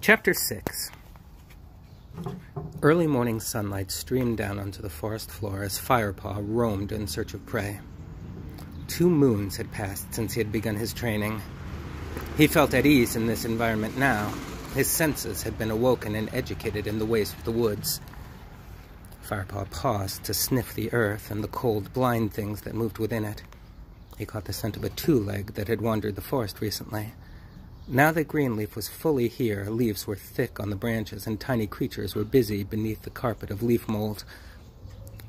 Chapter 6. Early morning sunlight streamed down onto the forest floor as Firepaw roamed in search of prey. 2 moons had passed since he had begun his training. He felt at ease in this environment now. His senses had been awoken and educated in the ways of the woods. Firepaw paused to sniff the earth and the cold, blind things that moved within it. He caught the scent of a 2-leg that had wandered the forest recently. Now that Greenleaf was fully here, leaves were thick on the branches and tiny creatures were busy beneath the carpet of leaf mold.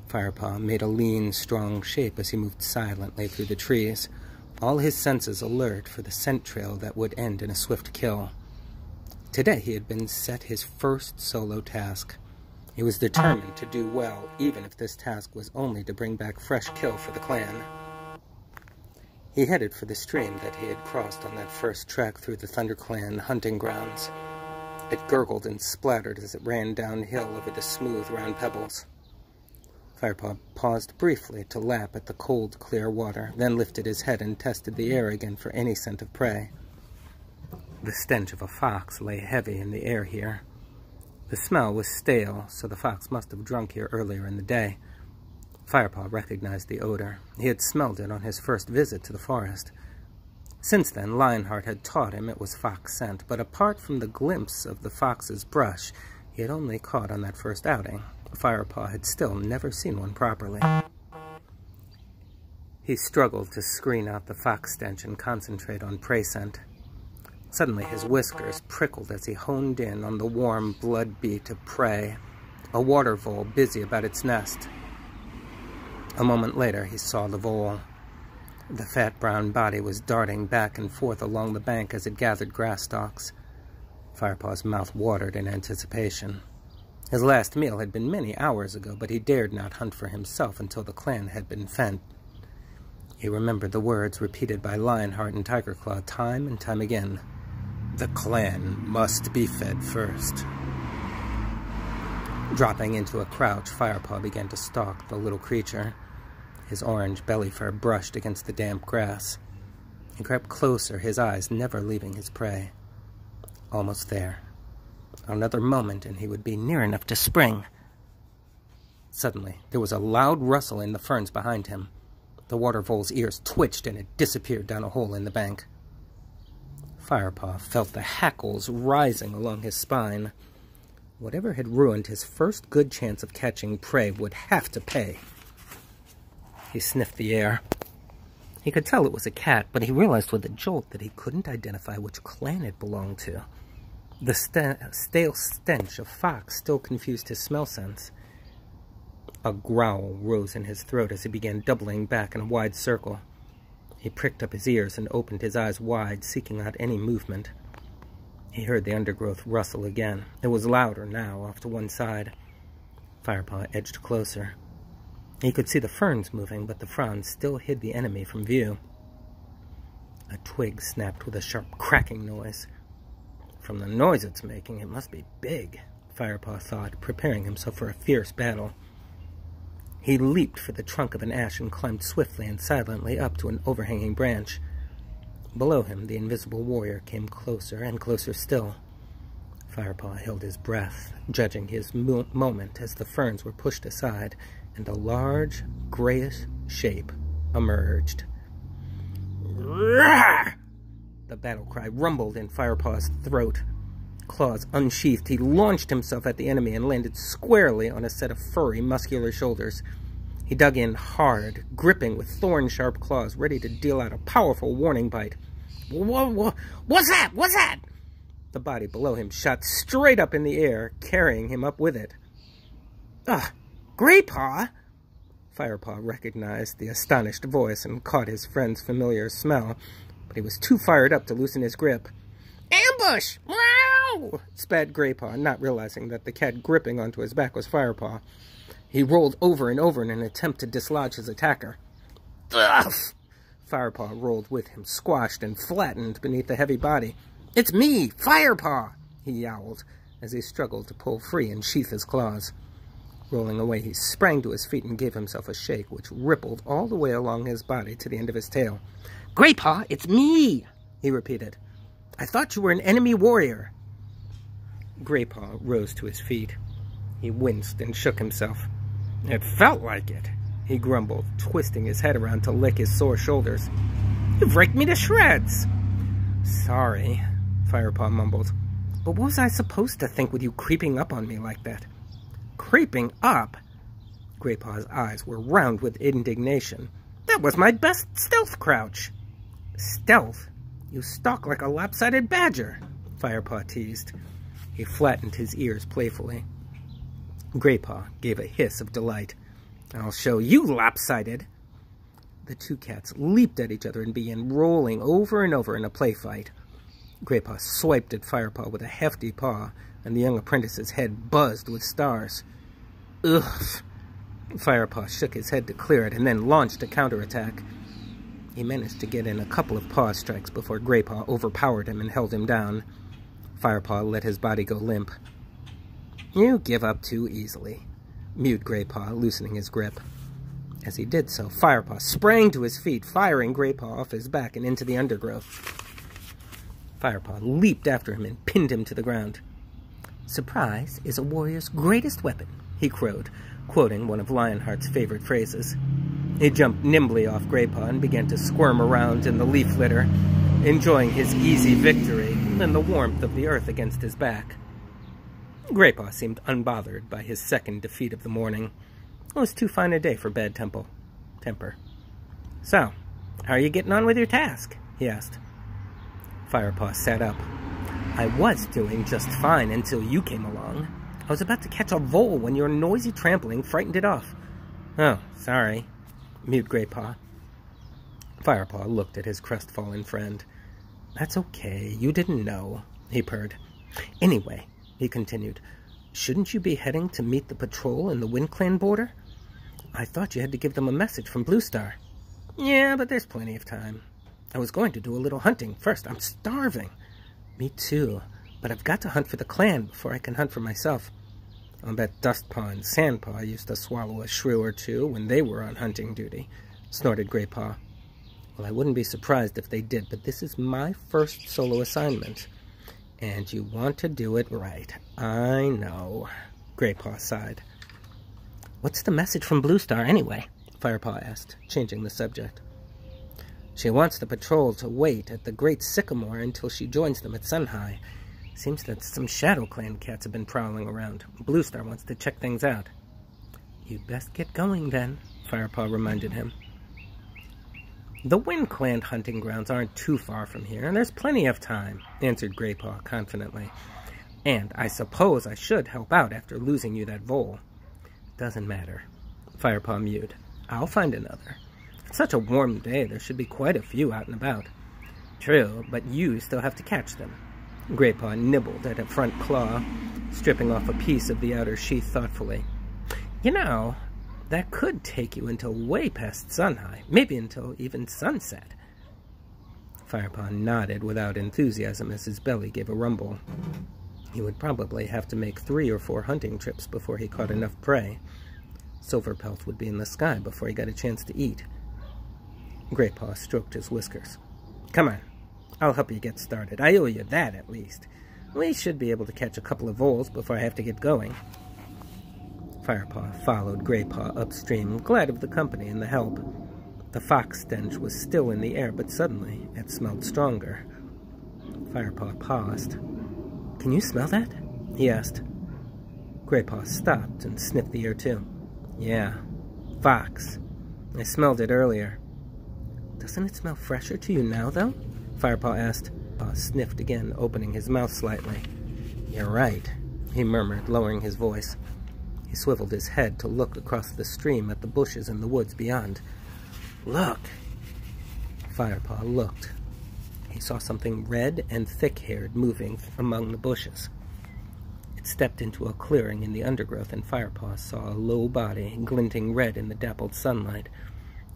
Firepaw made a lean, strong shape as he moved silently through the trees, all his senses alert for the scent trail that would end in a swift kill. Today he had been set his first solo task. He was determined to do well, even if this task was only to bring back fresh kill for the clan. He headed for the stream that he had crossed on that first trek through the ThunderClan hunting grounds. It gurgled and splattered as it ran downhill over the smooth, round pebbles. Firepaw paused briefly to lap at the cold, clear water, then lifted his head and tested the air again for any scent of prey. The stench of a fox lay heavy in the air here. The smell was stale, so the fox must have drunk here earlier in the day. Firepaw recognized the odor. He had smelled it on his first visit to the forest. Since then, Lionheart had taught him it was fox scent, but apart from the glimpse of the fox's brush he had only caught on that first outing, Firepaw had still never seen one properly. He struggled to screen out the fox stench and concentrate on prey scent. Suddenly his whiskers prickled as he honed in on the warm blood beat of prey, a water vole busy about its nest. A moment later, he saw the vole. The fat brown body was darting back and forth along the bank as it gathered grass stalks. Firepaw's mouth watered in anticipation. His last meal had been many hours ago, but he dared not hunt for himself until the clan had been fed. He remembered the words repeated by Lionheart and Tigerclaw time and time again. The clan must be fed first. Dropping into a crouch, Firepaw began to stalk the little creature. His orange belly fur brushed against the damp grass. He crept closer, his eyes never leaving his prey. Almost there. Another moment and he would be near enough to spring. Suddenly, there was a loud rustle in the ferns behind him. The water vole's ears twitched and it disappeared down a hole in the bank. Firepaw felt the hackles rising along his spine. Whatever had ruined his first good chance of catching prey would have to pay. He sniffed the air. He could tell it was a cat, but he realized with a jolt that he couldn't identify which clan it belonged to. The stale stench of fox still confused his smell sense. A growl rose in his throat as he began doubling back in a wide circle. He pricked up his ears and opened his eyes wide, seeking out any movement. He heard the undergrowth rustle again. It was louder now, off to one side. Firepaw edged closer. He could see the ferns moving, but the fronds still hid the enemy from view. A twig snapped with a sharp cracking noise. From the noise it's making, it must be big, Firepaw thought, preparing himself for a fierce battle. He leaped for the trunk of an ash and climbed swiftly and silently up to an overhanging branch. Below him, the invisible warrior came closer and closer still. Firepaw held his breath, judging his moment as the ferns were pushed aside, and a large, grayish shape emerged. Rawr! The battle cry rumbled in Firepaw's throat. Claws unsheathed, he launched himself at the enemy and landed squarely on a set of furry, muscular shoulders. He dug in hard, gripping with thorn-sharp claws, ready to deal out a powerful warning bite. What's that? What's that? The body below him shot straight up in the air, carrying him up with it. Greypaw! Firepaw recognized the astonished voice and caught his friend's familiar smell, but he was too fired up to loosen his grip. Ambush! Meow! Spat Greypaw, not realizing that the cat gripping onto his back was Firepaw. He rolled over and over in an attempt to dislodge his attacker. Ugh! Firepaw rolled with him, squashed and flattened beneath the heavy body. It's me, Firepaw! He yowled, as he struggled to pull free and sheath his claws. Rolling away, he sprang to his feet and gave himself a shake, which rippled all the way along his body to the end of his tail. Greypaw, it's me! He repeated. I thought you were an enemy warrior. Graypaw rose to his feet. He winced and shook himself. It felt like it, he grumbled, twisting his head around to lick his sore shoulders. You've raked me to shreds. Sorry, Firepaw mumbled. But what was I supposed to think with you creeping up on me like that? Creeping up? Graypaw's eyes were round with indignation. That was my best stealth crouch. Stealth? You stalk like a lopsided badger, Firepaw teased. He flattened his ears playfully. Graypaw gave a hiss of delight. I'll show you, lopsided. The two cats leaped at each other and began rolling over and over in a play fight. Graypaw swiped at Firepaw with a hefty paw, and the young apprentice's head buzzed with stars. Ugh! Firepaw shook his head to clear it and then launched a counterattack. He managed to get in a couple of paw strikes before Graypaw overpowered him and held him down. Firepaw let his body go limp. You give up too easily, mewed Graypaw, loosening his grip. As he did so, Firepaw sprang to his feet, firing Graypaw off his back and into the undergrowth. Firepaw leaped after him and pinned him to the ground. Surprise is a warrior's greatest weapon, he crowed, quoting one of Lionheart's favorite phrases. He jumped nimbly off Graypaw and began to squirm around in the leaf litter, enjoying his easy victory and the warmth of the earth against his back. Graypaw seemed unbothered by his second defeat of the morning. It was too fine a day for bad temper. So, how are you getting on with your task? He asked. Firepaw sat up. I was doing just fine until you came along. I was about to catch a vole when your noisy trampling frightened it off. Oh, sorry, mewed Graypaw. Firepaw looked at his crestfallen friend. That's okay, you didn't know, he purred. Anyway, he continued, shouldn't you be heading to meet the patrol in the WindClan border? I thought you had to give them a message from Bluestar. Yeah, but there's plenty of time. I was going to do a little hunting first. I'm starving. Me too, but I've got to hunt for the clan before I can hunt for myself. I'll bet Dustpaw and Sandpaw used to swallow a shrew or two when they were on hunting duty, snorted Graypaw. Well, I wouldn't be surprised if they did, but this is my first solo assignment. And you want to do it right. I know, Graypaw sighed. What's the message from Bluestar anyway? Firepaw asked, changing the subject. She wants the patrol to wait at the Great Sycamore until she joins them at Sunhigh. Seems that some Shadow Clan cats have been prowling around. Bluestar wants to check things out. You'd best get going then, Firepaw reminded him. The WindClan hunting grounds aren't too far from here, and there's plenty of time, answered Graypaw confidently. And I suppose I should help out after losing you that vole. Doesn't matter, Firepaw mewed. I'll find another. It's such a warm day, there should be quite a few out and about. True, but you still have to catch them. Graypaw nibbled at a front claw, stripping off a piece of the outer sheath thoughtfully. You know, that could take you until way past Sunhigh, maybe until even sunset. Firepaw nodded without enthusiasm as his belly gave a rumble. He would probably have to make 3 or 4 hunting trips before he caught enough prey. Silverpelt would be in the sky before he got a chance to eat. Graypaw stroked his whiskers. Come on, I'll help you get started. I owe you that, at least. We should be able to catch a couple of voles before I have to get going. Firepaw followed Graypaw upstream, glad of the company and the help. The fox stench was still in the air, but suddenly it smelled stronger. Firepaw paused. Can you smell that? He asked. Graypaw stopped and sniffed the air too. Yeah, fox. I smelled it earlier. Doesn't it smell fresher to you now, though? Firepaw asked. Paw sniffed again, opening his mouth slightly. You're right, he murmured, lowering his voice. He swiveled his head to look across the stream at the bushes in the woods beyond. Look! Firepaw looked. He saw something red and thick-haired moving among the bushes. It stepped into a clearing in the undergrowth, and Firepaw saw a low body glinting red in the dappled sunlight.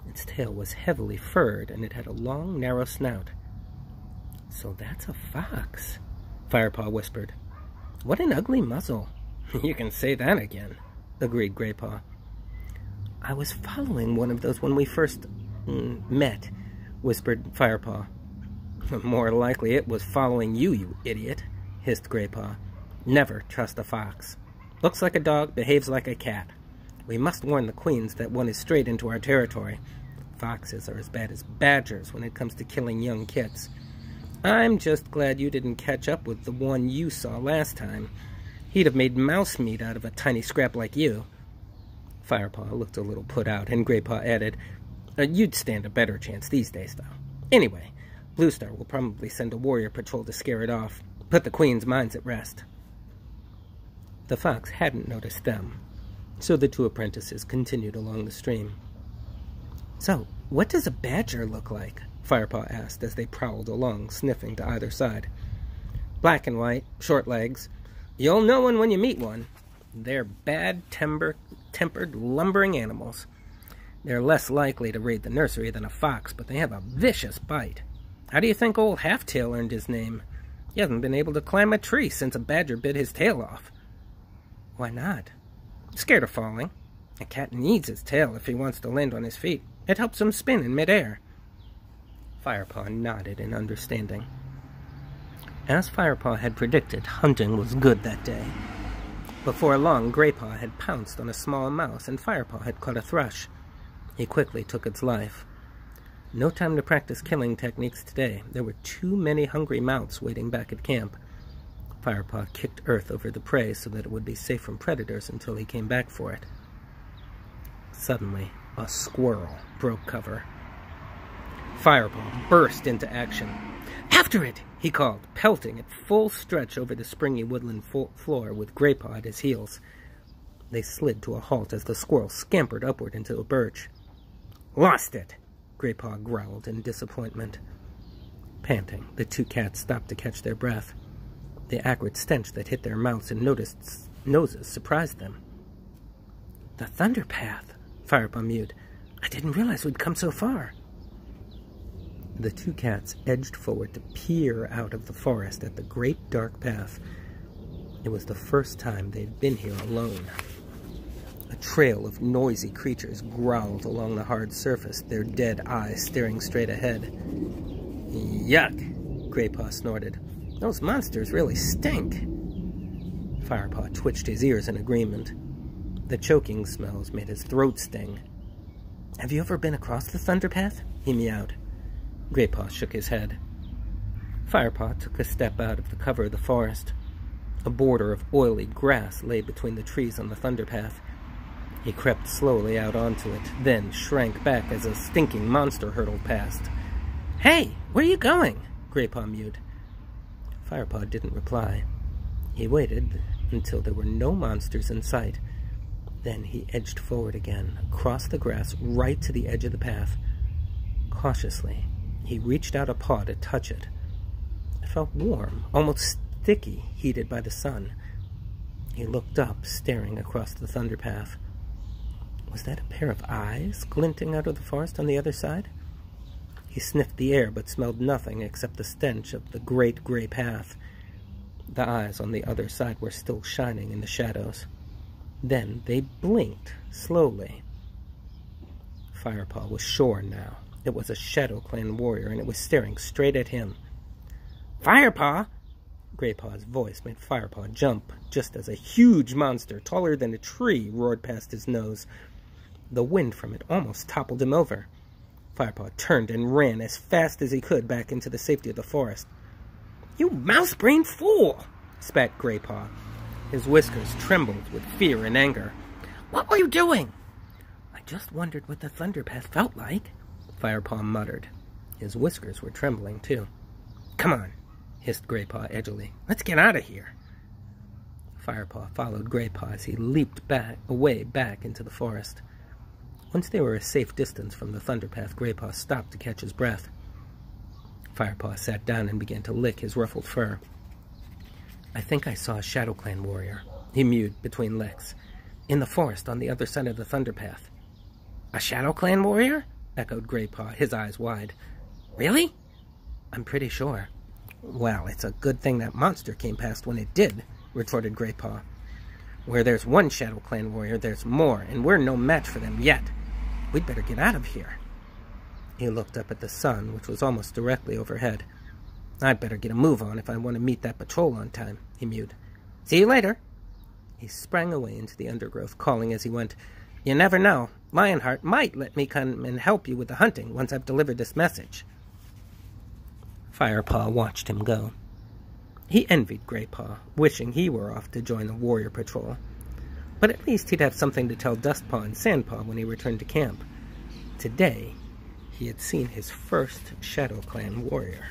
Its tail was heavily furred, and it had a long, narrow snout. So that's a fox, Firepaw whispered. What an ugly muzzle. You can say that again, agreed Graypaw. I was following one of those when we first met, whispered Firepaw. More likely it was following you, you idiot, hissed Graypaw. Never trust a fox. Looks like a dog, behaves like a cat. We must warn the queens that one is straight into our territory. Foxes are as bad as badgers when it comes to killing young kits. I'm just glad you didn't catch up with the one you saw last time. He'd have made mouse meat out of a tiny scrap like you. Firepaw looked a little put out, and Graypaw added, You'd stand a better chance these days, though. Anyway, Bluestar will probably send a warrior patrol to scare it off, put the queen's minds at rest. The fox hadn't noticed them, so the two apprentices continued along the stream. So, what does a badger look like? Firepaw asked as they prowled along, sniffing to either side. Black and white, short legs. You'll know one when you meet one. They're bad-tempered, lumbering animals. They're less likely to raid the nursery than a fox, but they have a vicious bite. How do you think old Halftail earned his name? He hasn't been able to climb a tree since a badger bit his tail off. Why not? Scared of falling. A cat needs his tail if he wants to land on his feet. It helps him spin in midair. Firepaw nodded in understanding. As Firepaw had predicted, hunting was good that day. Before long, Graypaw had pounced on a small mouse, and Firepaw had caught a thrush. He quickly took its life. No time to practice killing techniques today. There were too many hungry mouths waiting back at camp. Firepaw kicked earth over the prey so that it would be safe from predators until he came back for it. Suddenly, a squirrel broke cover. Firepaw burst into action. "After it!" he called, pelting at full stretch over the springy woodland floor with Graypaw at his heels. They slid to a halt as the squirrel scampered upward into a birch. "Lost it!" Graypaw growled in disappointment. Panting, the two cats stopped to catch their breath. The acrid stench that hit their mouths and noses surprised them. "The Thunder Path," Firepaw mewed. "I didn't realize we'd come so far." The two cats edged forward to peer out of the forest at the great dark path. It was the first time they'd been here alone. A trail of noisy creatures growled along the hard surface, their dead eyes staring straight ahead. "Yuck!" Graypaw snorted. "Those monsters really stink." Firepaw twitched his ears in agreement. The choking smells made his throat sting. "Have you ever been across the Thunder Path?" he meowed. Graypaw shook his head. Firepaw took a step out of the cover of the forest. A border of oily grass lay between the trees on the Thunder Path. He crept slowly out onto it, then shrank back as a stinking monster hurtled past. "Hey, where are you going?" Graypaw mewed. Firepaw didn't reply. He waited until there were no monsters in sight. Then he edged forward again, across the grass, right to the edge of the path. Cautiously, he reached out a paw to touch it. It felt warm, almost sticky, heated by the sun. He looked up, staring across the Thunder Path. Was that a pair of eyes glinting out of the forest on the other side? He sniffed the air, but smelled nothing except the stench of the great gray path. The eyes on the other side were still shining in the shadows. Then they blinked, slowly. Firepaw was sure now. It was a Shadow Clan warrior, and it was staring straight at him. "Firepaw!" Graypaw's voice made Firepaw jump, just as a huge monster, taller than a tree, roared past his nose. The wind from it almost toppled him over. Firepaw turned and ran as fast as he could back into the safety of the forest. "You mouse-brained fool!" spat Graypaw. His whiskers trembled with fear and anger. "What were you doing?" "I just wondered what the Thunder Path felt like," Firepaw muttered. His whiskers were trembling, too. "Come on," hissed Graypaw edgily. "Let's get out of here." Firepaw followed Graypaw as he leaped away back into the forest. Once they were a safe distance from the Thunder Path, Graypaw stopped to catch his breath. Firepaw sat down and began to lick his ruffled fur. "I think I saw a Shadow Clan warrior," he mewed between licks, "in the forest on the other side of the Thunder Path." "A Shadow Clan warrior?" echoed Graypaw, his eyes wide. "Really?" "I'm pretty sure." "Well, it's a good thing that monster came past when it did," retorted Graypaw. "Where there's one Shadow Clan warrior, there's more, and we're no match for them yet. We'd better get out of here." He looked up at the sun, which was almost directly overhead. "I'd better get a move on if I want to meet that patrol on time," he mewed. See you later. He sprang away into the undergrowth, calling as he went, You never know. Lionheart might let me come and help you with the hunting once I've delivered this message. Firepaw watched him go. He envied Graypaw, wishing he were off to join the warrior patrol. But at least he'd have something to tell Dustpaw and Sandpaw when he returned to camp. Today, he had seen his first Shadow Clan warrior.